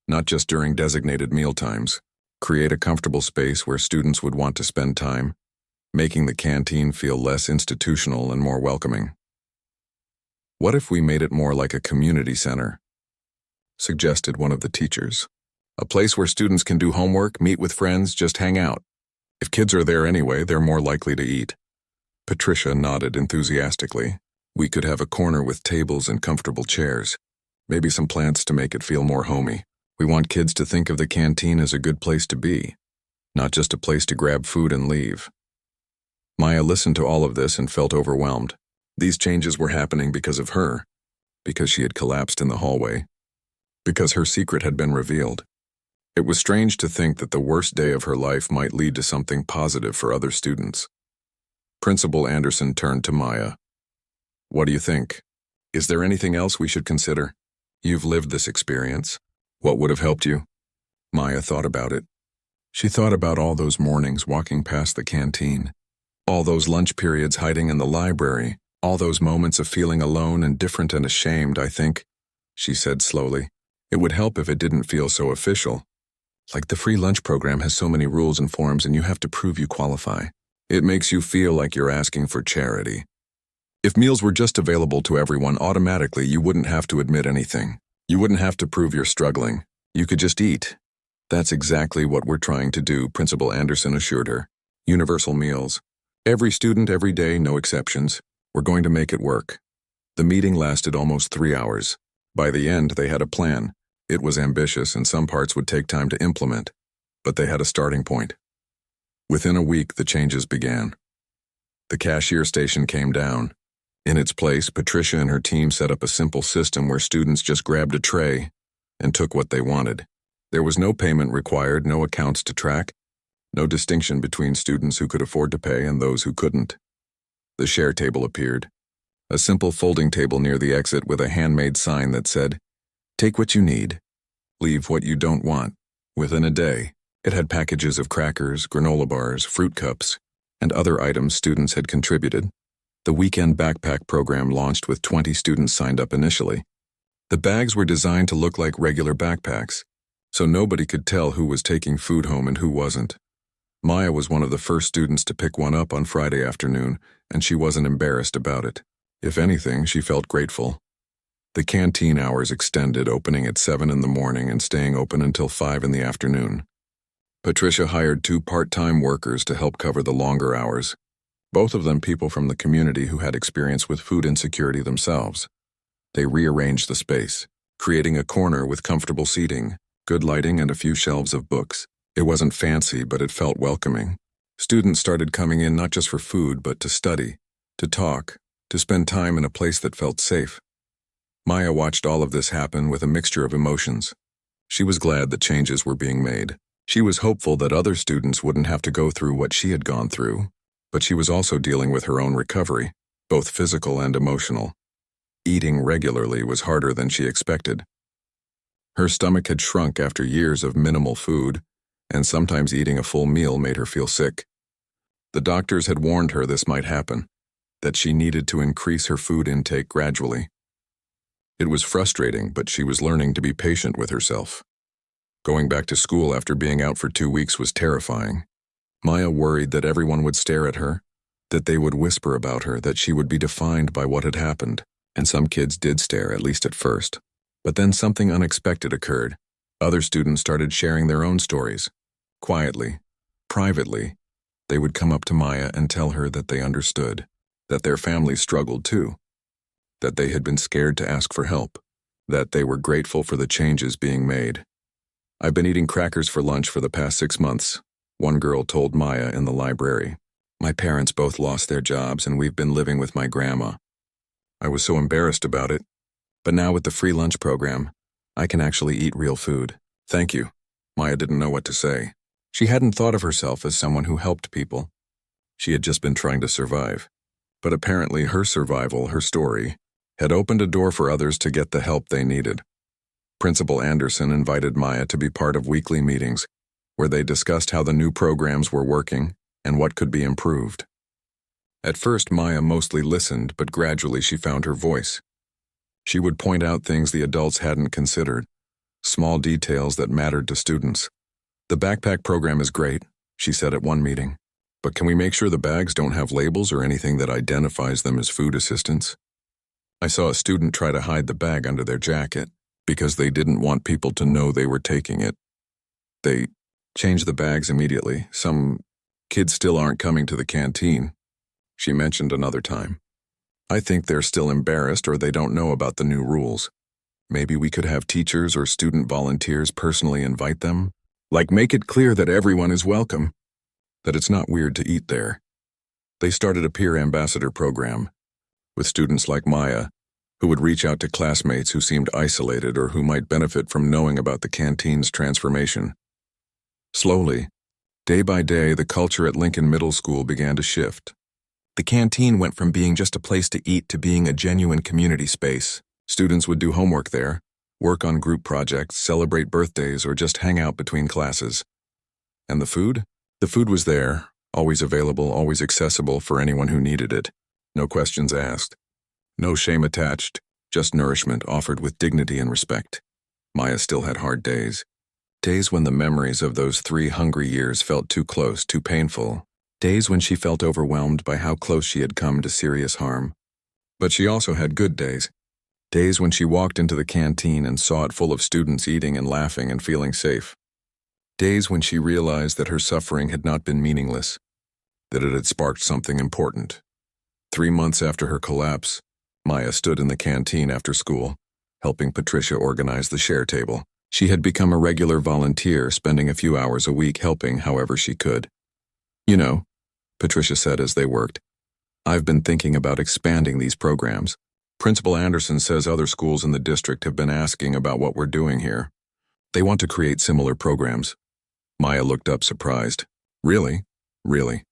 not just during designated mealtimes. Create a comfortable space where students would want to spend time, making the canteen feel less institutional and more welcoming. What if we made it more like a community center? Suggested one of the teachers. A place where students can do homework, meet with friends, just hang out. If kids are there anyway, they're more likely to eat. Patricia nodded enthusiastically. We could have a corner with tables and comfortable chairs. Maybe some plants to make it feel more homey. We want kids to think of the canteen as a good place to be, not just a place to grab food and leave. Maya listened to all of this and felt overwhelmed. These changes were happening because of her, because she had collapsed in the hallway, because her secret had been revealed. It was strange to think that the worst day of her life might lead to something positive for other students. Principal Anderson turned to Maya. What do you think? Is there anything else we should consider? You've lived this experience. What would have helped you? Maya thought about it. She thought about all those mornings walking past the canteen, all those lunch periods hiding in the library, all those moments of feeling alone and different and ashamed, I think, she said slowly. It would help if it didn't feel so official. Like the free lunch program has so many rules and forms and you have to prove you qualify. It makes you feel like you're asking for charity. If meals were just available to everyone automatically, you wouldn't have to admit anything. You wouldn't have to prove you're struggling. You could just eat. That's exactly what we're trying to do, Principal Anderson assured her. Universal meals. Every student, every day, no exceptions. We're going to make it work. The meeting lasted almost 3 hours. By the end, they had a plan. It was ambitious and some parts would take time to implement, but they had a starting point. Within a week, the changes began. The cashier station came down. In its place, Patricia and her team set up a simple system where students just grabbed a tray and took what they wanted. There was no payment required, no accounts to track, no distinction between students who could afford to pay and those who couldn't. The share table appeared, a simple folding table near the exit with a handmade sign that said, "Take what you need, leave what you don't want." Within a day, it had packages of crackers, granola bars, fruit cups, and other items students had contributed. The weekend backpack program launched with 20 students signed up initially. The bags were designed to look like regular backpacks, so nobody could tell who was taking food home and who wasn't. Maya was one of the first students to pick one up on Friday afternoon, and she wasn't embarrassed about it. If anything, she felt grateful. The canteen hours extended, opening at 7 in the morning and staying open until 5 in the afternoon. Patricia hired 2 part-time workers to help cover the longer hours, both of them people from the community who had experience with food insecurity themselves. They rearranged the space, creating a corner with comfortable seating, good lighting, and a few shelves of books. It wasn't fancy, but it felt welcoming. Students started coming in not just for food, but to study, to talk, to spend time in a place that felt safe. Maya watched all of this happen with a mixture of emotions. She was glad that changes were being made. She was hopeful that other students wouldn't have to go through what she had gone through, but she was also dealing with her own recovery, both physical and emotional. Eating regularly was harder than she expected. Her stomach had shrunk after years of minimal food, and sometimes eating a full meal made her feel sick. The doctors had warned her this might happen, that she needed to increase her food intake gradually. It was frustrating, but she was learning to be patient with herself. Going back to school after being out for 2 weeks was terrifying. Maya worried that everyone would stare at her, that they would whisper about her, that she would be defined by what had happened. And some kids did stare, at least at first. But then something unexpected occurred. Other students started sharing their own stories. Quietly, privately, they would come up to Maya and tell her that they understood, that their families struggled too, that they had been scared to ask for help, that they were grateful for the changes being made. "I've been eating crackers for lunch for the past 6 months," one girl told Maya in the library. "My parents both lost their jobs and we've been living with my grandma. I was so embarrassed about it, but now with the free lunch program, I can actually eat real food. Thank you." Maya didn't know what to say. She hadn't thought of herself as someone who helped people. She had just been trying to survive. But apparently her survival, her story, had opened a door for others to get the help they needed. Principal Anderson invited Maya to be part of weekly meetings, where they discussed how the new programs were working and what could be improved. At first, Maya mostly listened, but gradually she found her voice. She would point out things the adults hadn't considered, small details that mattered to students. "The backpack program is great," she said at one meeting, "but can we make sure the bags don't have labels or anything that identifies them as food assistance?" I saw a student try to hide the bag under their jacket because they didn't want people to know they were taking it. They changed the bags immediately. Some Kids still aren't coming to the canteen, she mentioned another time. I think they're still embarrassed or they don't know about the new rules. Maybe we could have teachers or student volunteers personally invite them. Like make it clear that everyone is welcome, that it's not weird to eat there. They started a peer ambassador program with students like Maya, who would reach out to classmates who seemed isolated or who might benefit from knowing about the canteen's transformation. Slowly, day by day, the culture at Lincoln Middle School began to shift. The canteen went from being just a place to eat to being a genuine community space. Students would do homework there, work on group projects, celebrate birthdays, or just hang out between classes. And the food? The food was there, always available, always accessible for anyone who needed it. No questions asked. No shame attached, just nourishment offered with dignity and respect. Maya still had hard days. Days when the memories of those 3 hungry years felt too close, too painful. Days when she felt overwhelmed by how close she had come to serious harm. But she also had good days. Days when she walked into the canteen and saw it full of students eating and laughing and feeling safe. Days when she realized that her suffering had not been meaningless, that it had sparked something important. 3 months after her collapse, Maya stood in the canteen after school, helping Patricia organize the share table. She had become a regular volunteer, spending a few hours a week helping however she could. You know, Patricia said as they worked, I've been thinking about expanding these programs. Principal Anderson says other schools in the district have been asking about what we're doing here. They want to create similar programs. Maya looked up surprised. Really? Really?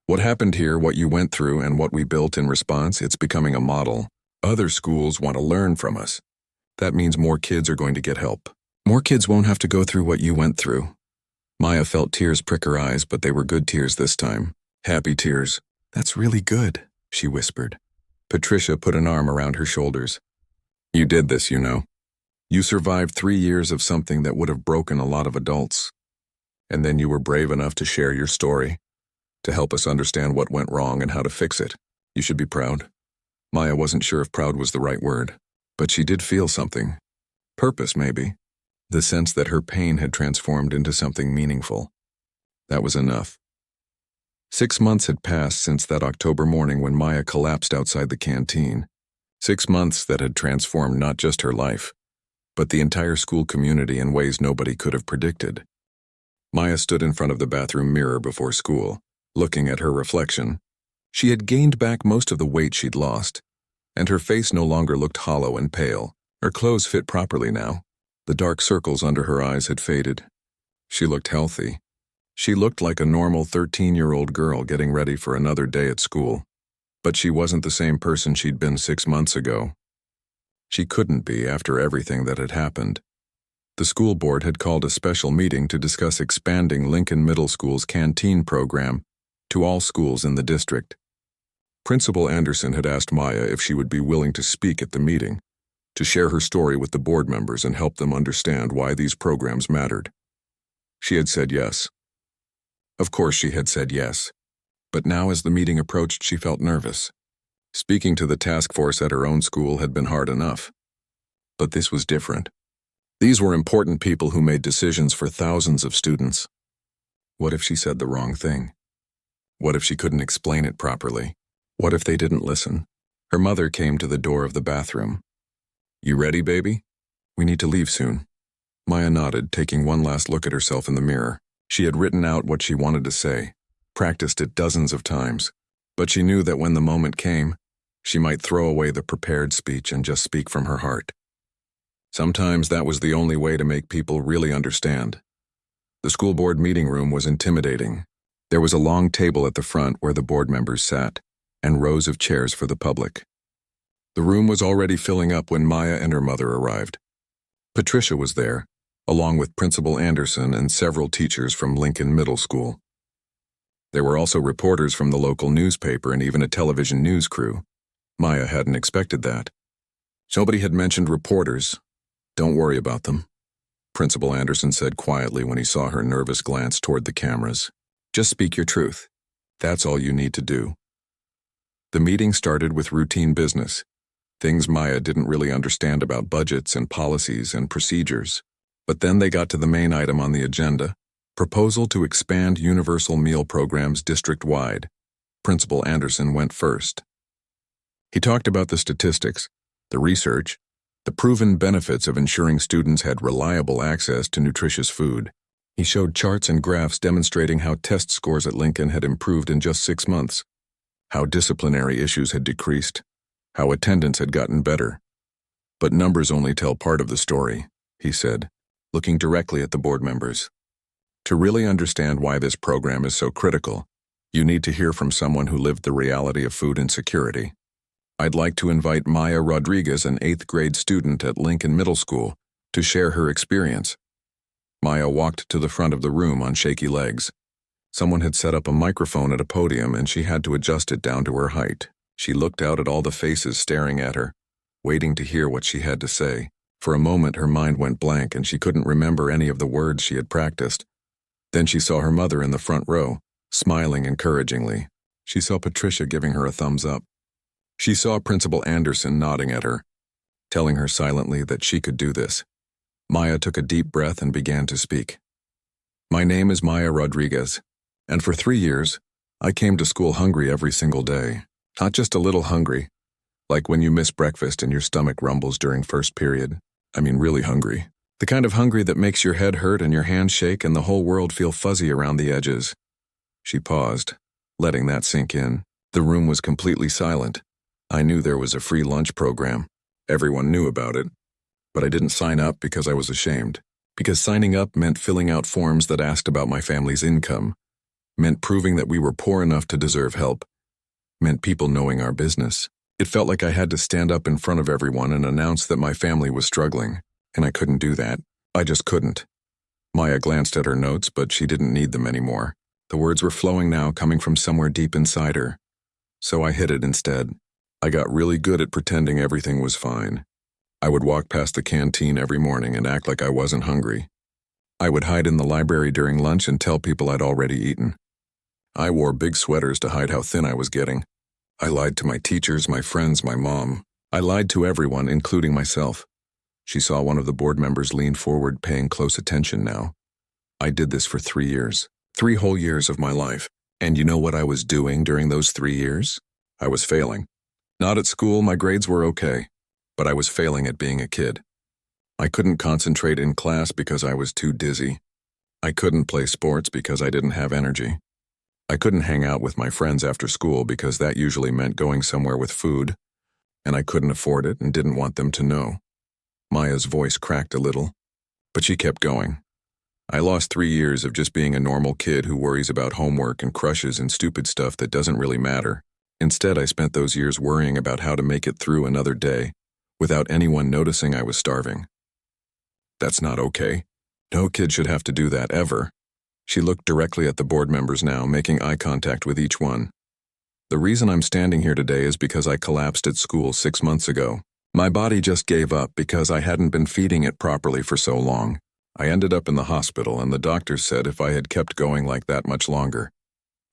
What happened here, what you went through, and what we built in response, it's becoming a model. Other schools want to learn from us. That means more kids are going to get help. More kids won't have to go through what you went through. Maya felt tears prick her eyes, but they were good tears this time. Happy tears. That's really good, she whispered. Patricia put an arm around her shoulders. You did this, you know. You survived 3 years of something that would have broken a lot of adults. And then you were brave enough to share your story, to help us understand what went wrong and how to fix it. You should be proud. Maya wasn't sure if proud was the right word, but she did feel something. Purpose, maybe. The sense that her pain had transformed into something meaningful. That was enough. 6 months had passed since that October morning when Maya collapsed outside the canteen. 6 months that had transformed not just her life, but the entire school community in ways nobody could have predicted. Maya stood in front of the bathroom mirror before school, looking at her reflection. She had gained back most of the weight she'd lost, and her face no longer looked hollow and pale. Her clothes fit properly now. The dark circles under her eyes had faded. She looked healthy. She looked like a normal 13-year-old girl getting ready for another day at school. But she wasn't the same person she'd been 6 months ago. She couldn't be after everything that had happened. The school board had called a special meeting to discuss expanding Lincoln Middle School's canteen program to all schools in the district. Principal Anderson had asked Maya if she would be willing to speak at the meeting, to share her story with the board members and help them understand why these programs mattered. She had said yes. Of course she had said yes. But now as the meeting approached, she felt nervous. Speaking to the task force at her own school had been hard enough. But this was different. These were important people who made decisions for thousands of students. What if she said the wrong thing? What if she couldn't explain it properly? What if they didn't listen? Her mother came to the door of the bathroom. You ready, baby? We need to leave soon. Maya nodded, taking one last look at herself in the mirror. She had written out what she wanted to say, practiced it dozens of times, but she knew that when the moment came, she might throw away the prepared speech and just speak from her heart. Sometimes that was the only way to make people really understand. The school board meeting room was intimidating. There was a long table at the front where the board members sat, and rows of chairs for the public. The room was already filling up when Maya and her mother arrived. Patricia was there, along with Principal Anderson and several teachers from Lincoln Middle School. There were also reporters from the local newspaper and even a television news crew. Maya hadn't expected that. Nobody had mentioned reporters. Don't worry about them, Principal Anderson said quietly when he saw her nervous glance toward the cameras. Just speak your truth. That's all you need to do. The meeting started with routine business, things Maya didn't really understand about budgets and policies and procedures. But then they got to the main item on the agenda, Proposal to expand universal meal programs district-wide. Principal Anderson went first. He talked about the statistics, the research, the proven benefits of ensuring students had reliable access to nutritious food. He showed charts and graphs demonstrating how test scores at Lincoln had improved in just 6 months, how disciplinary issues had decreased, how attendance had gotten better. But numbers only tell part of the story, he said, looking directly at the board members. To really understand why this program is so critical, you need to hear from someone who lived the reality of food insecurity. I'd like to invite Maya Rodriguez, an 8th grade student at Lincoln Middle School, to share her experience. Maya walked to the front of the room on shaky legs. Someone had set up a microphone at a podium and she had to adjust it down to her height. She looked out at all the faces staring at her, waiting to hear what she had to say. For a moment her mind went blank and she couldn't remember any of the words she had practiced. Then she saw her mother in the front row, smiling encouragingly. She saw Patricia giving her a thumbs up. She saw Principal Anderson nodding at her, telling her silently that she could do this. Maya took a deep breath and began to speak. My name is Maya Rodriguez, and for 3 years, I came to school hungry every single day. Not just a little hungry, like when you miss breakfast and your stomach rumbles during first period. I mean really hungry. The kind of hungry that makes your head hurt and your hands shake and the whole world feel fuzzy around the edges. She paused, letting that sink in. The room was completely silent. I knew there was a free lunch program. Everyone knew about it. But I didn't sign up because I was ashamed. Because signing up meant filling out forms that asked about my family's income. Meant proving that we were poor enough to deserve help. Meant people knowing our business. It felt like I had to stand up in front of everyone and announce that my family was struggling. And I couldn't do that. I just couldn't. Maya glanced at her notes, but she didn't need them anymore. The words were flowing now, coming from somewhere deep inside her. So I hid it instead. I got really good at pretending everything was fine. I would walk past the canteen every morning and act like I wasn't hungry. I would hide in the library during lunch and tell people I'd already eaten. I wore big sweaters to hide how thin I was getting. I lied to my teachers, my friends, my mom. I lied to everyone, including myself. She saw one of the board members lean forward, paying close attention now. I did this for 3 years. 3 whole years of my life. And you know what I was doing during those 3 years? I was failing. Not at school, my grades were okay. But I was failing at being a kid. I couldn't concentrate in class because I was too dizzy. I couldn't play sports because I didn't have energy. I couldn't hang out with my friends after school because that usually meant going somewhere with food. And I couldn't afford it and didn't want them to know. Maya's voice cracked a little, but she kept going. I lost 3 years of just being a normal kid who worries about homework and crushes and stupid stuff that doesn't really matter. Instead, I spent those years worrying about how to make it through another day without anyone noticing I was starving. That's not okay. No kid should have to do that ever. She looked directly at the board members now, making eye contact with each one. The reason I'm standing here today is because I collapsed at school 6 months ago. My body just gave up because I hadn't been feeding it properly for so long. I ended up in the hospital and the doctors said if I had kept going like that much longer,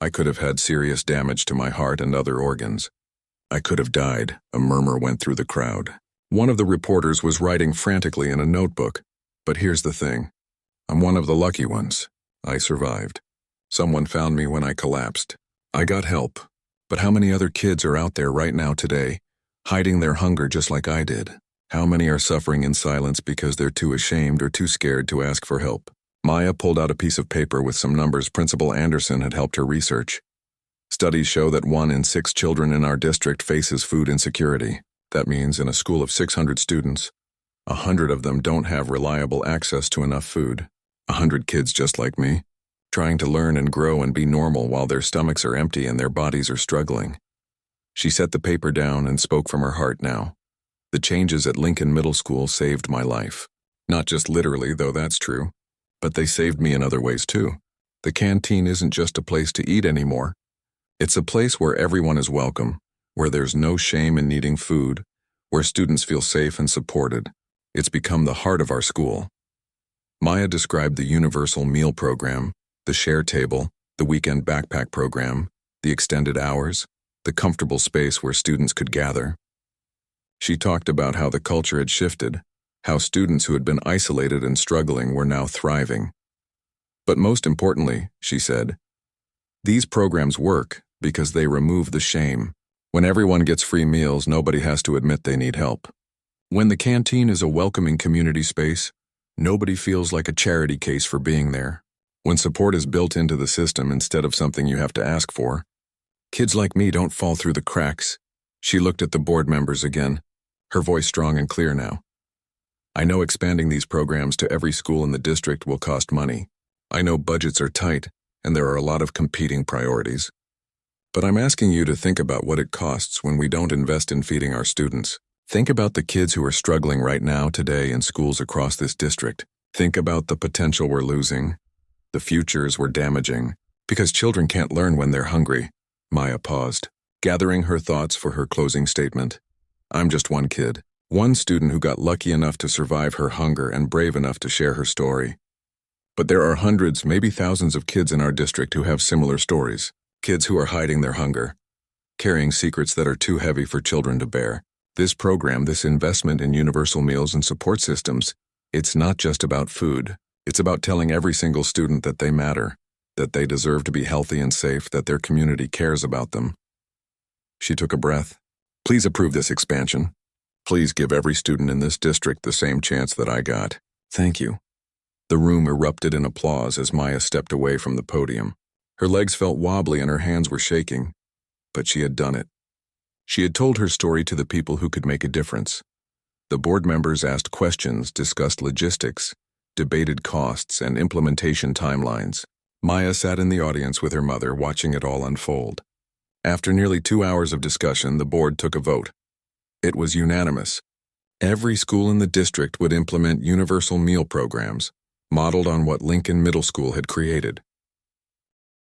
I could have had serious damage to my heart and other organs. I could have died, a murmur went through the crowd. One of the reporters was writing frantically in a notebook. But here's the thing. I'm one of the lucky ones. I survived. Someone found me when I collapsed. I got help. But how many other kids are out there right now today, hiding their hunger just like I did? How many are suffering in silence because they're too ashamed or too scared to ask for help? Maya pulled out a piece of paper with some numbers Principal Anderson had helped her research. Studies show that 1 in 6 children in our district faces food insecurity. That means in a school of 600 students, 100 of them don't have reliable access to enough food. 100 kids just like me, trying to learn and grow and be normal while their stomachs are empty and their bodies are struggling. She set the paper down and spoke from her heart now. The changes at Lincoln Middle School saved my life. Not just literally, though that's true, but they saved me in other ways too. The canteen isn't just a place to eat anymore. It's a place where everyone is welcome, where there's no shame in needing food, where students feel safe and supported. It's become the heart of our school. Maya described the universal meal program, the share table, the weekend backpack program, the extended hours, the comfortable space where students could gather. She talked about how the culture had shifted, how students who had been isolated and struggling were now thriving. But most importantly, she said, these programs work because they remove the shame. When everyone gets free meals, nobody has to admit they need help. When the canteen is a welcoming community space, nobody feels like a charity case for being there. When support is built into the system instead of something you have to ask for, kids like me don't fall through the cracks. She looked at the board members again, her voice strong and clear now. I know expanding these programs to every school in the district will cost money. I know budgets are tight, and there are a lot of competing priorities. But I'm asking you to think about what it costs when we don't invest in feeding our students. Think about the kids who are struggling right now today in schools across this district. Think about the potential we're losing, the futures we're damaging, because children can't learn when they're hungry. Maya paused, gathering her thoughts for her closing statement. I'm just one kid, one student who got lucky enough to survive her hunger and brave enough to share her story. But there are hundreds, maybe thousands of kids in our district who have similar stories. Kids who are hiding their hunger, carrying secrets that are too heavy for children to bear. This program, this investment in universal meals and support systems, it's not just about food. It's about telling every single student that they matter, that they deserve to be healthy and safe, that their community cares about them. She took a breath. Please approve this expansion. Please give every student in this district the same chance that I got. Thank you. The room erupted in applause as Maya stepped away from the podium. Her legs felt wobbly and her hands were shaking, but she had done it. She had told her story to the people who could make a difference. The board members asked questions, discussed logistics, debated costs and implementation timelines. Maya sat in the audience with her mother, watching it all unfold. After nearly 2 hours of discussion, the board took a vote. It was unanimous. Every school in the district would implement universal meal programs, modeled on what Lincoln Middle School had created.